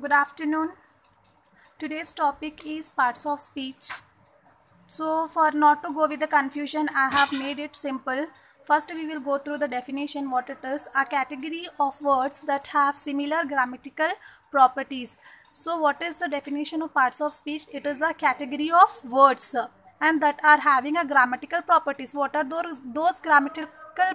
Good afternoon. Today's topic is parts of speech. So, for not to go with the confusion, I have made it simple. First, we will go through the definition what it is. A category of words that have similar grammatical properties. So, what is the definition of parts of speech? It is a category of words and that are having a grammatical properties. What are those grammatical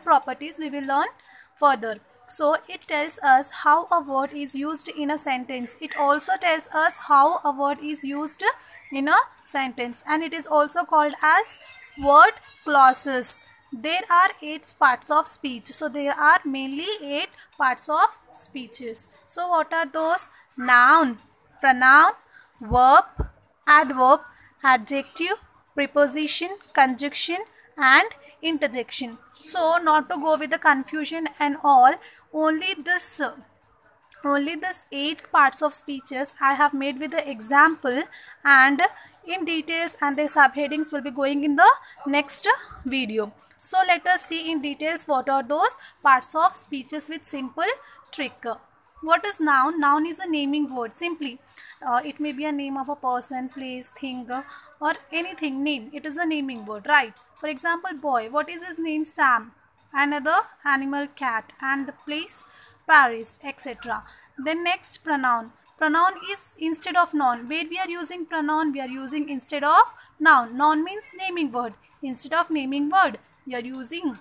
properties? We will learn further. So it tells us how a word is used in a sentence. It also tells us how a word is used in a sentence, and it is also called as word clauses. There are 8 parts of speech. So there are mainly 8 parts of speeches. So what are those? Noun, pronoun, verb, adverb, adjective, preposition, conjunction and interjection. So not to go with the confusion and all, only this 8 parts of speeches I have made with the example, and in details and their subheadings will be going in the next video. So let us see in details what are those parts of speeches with simple trick. What is noun? Noun is a naming word. Simply, it may be a name of a person, place, thing, or anything. Name. It is a naming word, right? For example, boy. What is his name? Sam. Another animal, cat, and the place, Paris, etc. Then next, pronoun. Pronoun is instead of noun. Where we are using pronoun, we are using instead of noun. Noun means naming word. Instead of naming word, we are using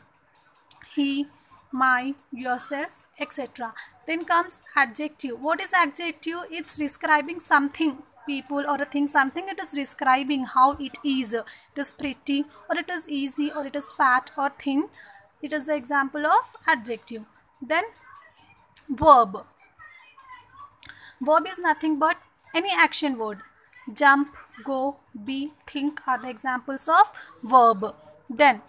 he, my, yourself, etc. Then comes adjective. What is adjective? It's describing something, people or a thing, something. It is describing how it is. It is pretty, or it is easy, or it is fat or thin. It is the example of adjective. Then verb. Verb is nothing but any action word. Jump, go, be, think are the examples of verb. Then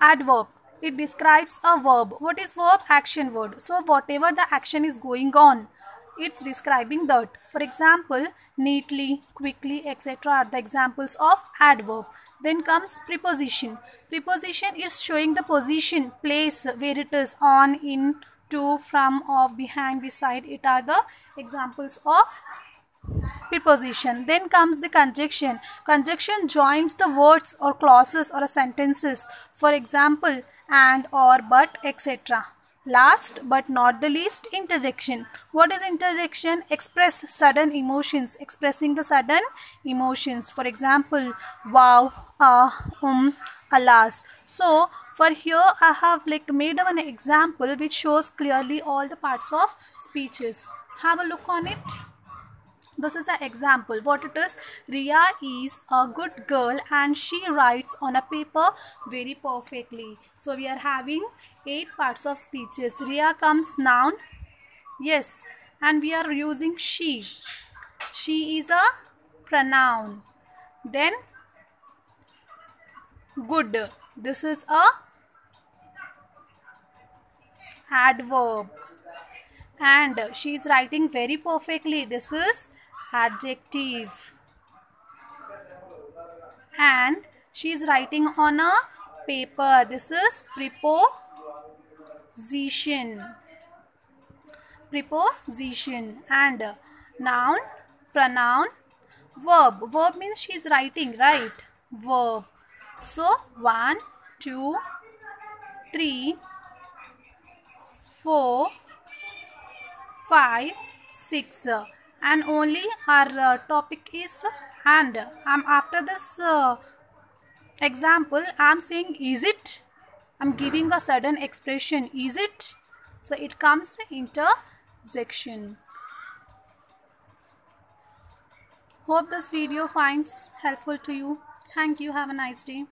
adverb. It describes a verb. What is verb? Action word. So whatever the action is going on, it's describing that. For example, neatly, quickly, etc. are the examples of adverb. Then comes preposition. Preposition is showing the position, place, where it is, on, in, to, from, of, behind, beside. It are the examples of preposition. Then comes the conjunction. Conjunction joins the words or clauses or sentences. For example, and, or, but, etc. Last but not the least, interjection. What is interjection? Express sudden emotions. Expressing the sudden emotions. For example, wow, alas. So for here I have made an example which shows clearly all the parts of speeches. Have a look on it. This is an example. What it is? Riya is a good girl and she writes on a paper very perfectly. So we are having 8 parts of speeches. Riya comes noun. Yes. And we are using she. She is a pronoun. Then good. This is a adverb. And she is writing very perfectly. This is adjective. And she is writing on a paper. This is preposition. Preposition. And noun, pronoun, verb. Verb means she is writing, right? Verb. So 1, 2, 3, 4, 5, 6. And only our topic is and. After this example, I am saying is it. I am giving a sudden expression. Is it? So it comes interjection. Hope this video finds helpful to you. Thank you. Have a nice day.